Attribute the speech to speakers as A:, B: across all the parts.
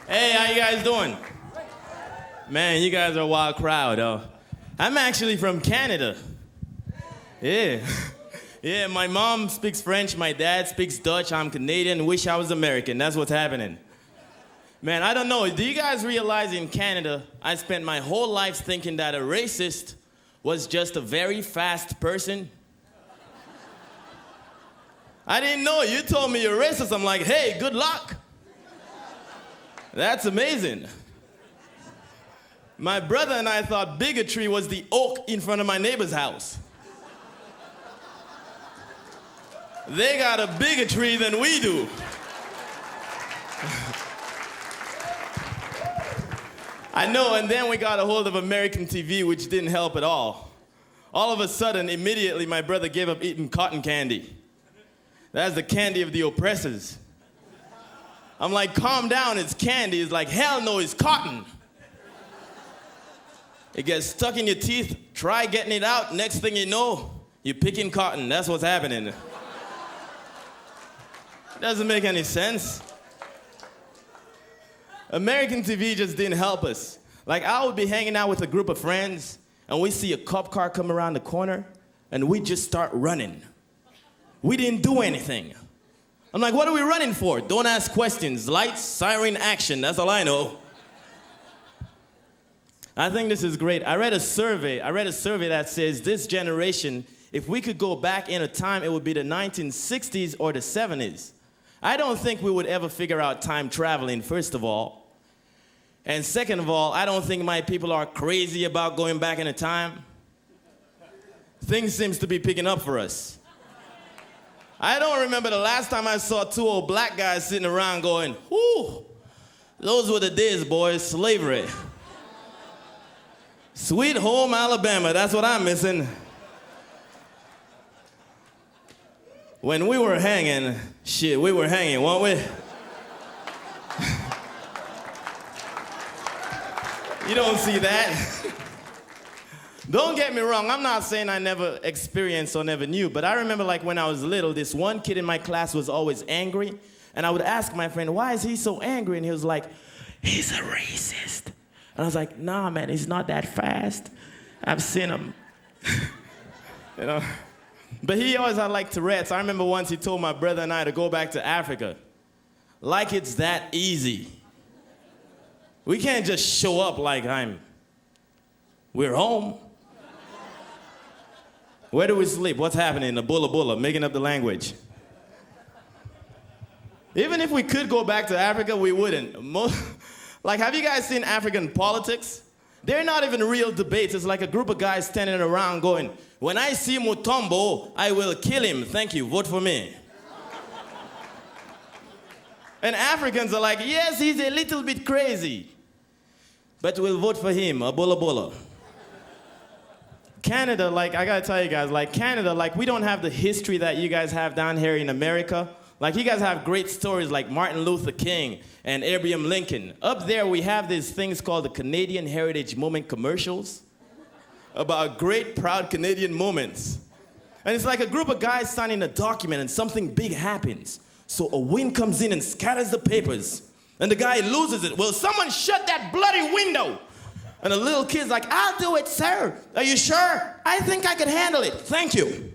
A: Hey, how you guys doing? Man, you guys are a wild crowd. I'm actually from Canada. Yeah. Yeah, my mom speaks French, my dad speaks Dutch, I'm Canadian, wish I was American. That's what's happening. Man, I don't know. Do you guys realize in Canada, I spent my whole life thinking that a racist was just a very fast person? I didn't know. You told me you're racist. I'm like, hey, good luck. That's amazing. My brother and I thought bigotry was the oak in front of my neighbor's house. They got a bigger tree than we do. I know, and then we got a hold of American TV, which didn't help at all. All of a sudden, immediately, my brother gave up eating cotton candy. That's the candy of the oppressors. I'm like, calm down, it's candy. It's like, hell no, it's cotton. It gets stuck in your teeth, try getting it out, next thing you know, you're picking cotton. That's what's happening. Doesn't make any sense. American TV just didn't help us. Like, I would be hanging out with a group of friends, and we see a cop car come around the corner, and we just start running. We didn't do anything. I'm like, what are we running for? Don't ask questions. Lights, siren, action. That's all I know. I think this is great. I read a survey that says this generation, if we could go back in a time, it would be the 1960s or the 70s. I don't think we would ever figure out time traveling, first of all. And second of all, I don't think my people are crazy about going back in a time. Things seems to be picking up for us. I don't remember the last time I saw two old black guys sitting around going, whoo, those were the days, boys, slavery. Sweet home Alabama, that's what I'm missing. When we were hanging, shit, we were hanging, weren't we? You don't see that. Don't get me wrong, I'm not saying I never experienced or never knew, but I remember like when I was little, this one kid in my class was always angry, and I would ask my friend, why is he so angry? And he was like, he's a racist. And I was like, nah, man, he's not that fast. I've seen him. You know? But he always had like Tourette's. I remember once he told my brother and I to go back to Africa. Like it's that easy. We can't just show up like we're home. Where do we sleep? What's happening? The Bula Bula, making up the language. Even if we could go back to Africa, we wouldn't. Like, have you guys seen African politics? They're not even real debates. It's like a group of guys standing around going, when I see Mutombo, I will kill him. Thank you, vote for me. And Africans are like, yes, he's a little bit crazy, but we'll vote for him, a Bula Bula. Canada, like, I gotta tell you guys, like, Canada, like, we don't have the history that you guys have down here in America. Like, you guys have great stories like Martin Luther King and Abraham Lincoln. Up there, we have these things called the Canadian Heritage Moment commercials about great, proud Canadian moments. And it's like a group of guys signing a document and something big happens. So a wind comes in and scatters the papers. And the guy loses it. Will someone shut that bloody window? And the little kid's like, I'll do it, sir. Are you sure? I think I can handle it. Thank you.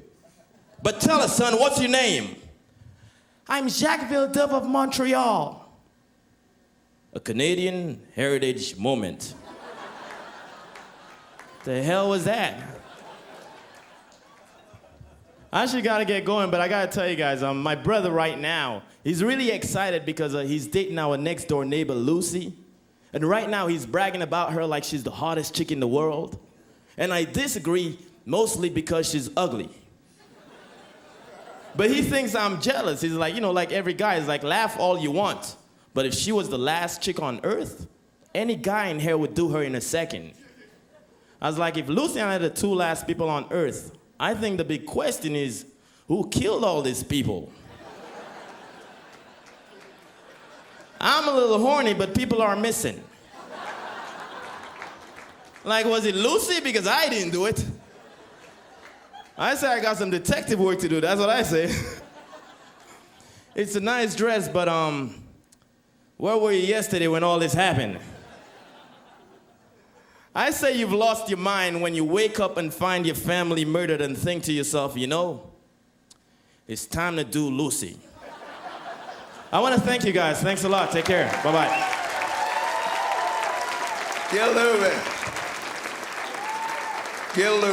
A: But tell us, son, what's your name? I'm Jacques Villeneuve of Montreal. A Canadian Heritage Moment. The hell was that? I actually gotta get going, but I gotta tell you guys, my brother right now, he's really excited because he's dating our next door neighbor, Lucy. And right now he's bragging about her like she's the hottest chick in the world. And I disagree, mostly because she's ugly. But he thinks I'm jealous. He's like, you know, like every guy is like, laugh all you want. But if she was the last chick on earth, any guy in here would do her in a second. I was like, if Lucy and I are the two last people on earth, I think the big question is, who killed all these people? I'm a little horny, but people are missing. Like, was it Lucy? Because I didn't do it. I say I got some detective work to do. That's what I say. It's a nice dress, but Where were you yesterday when all this happened? I say you've lost your mind when you wake up and find your family murdered and think to yourself, you know, it's time to do Lucy. I want to thank you guys. Thanks a lot. Take care. Bye-bye.
B: Gil Lubin. Gil Lubin.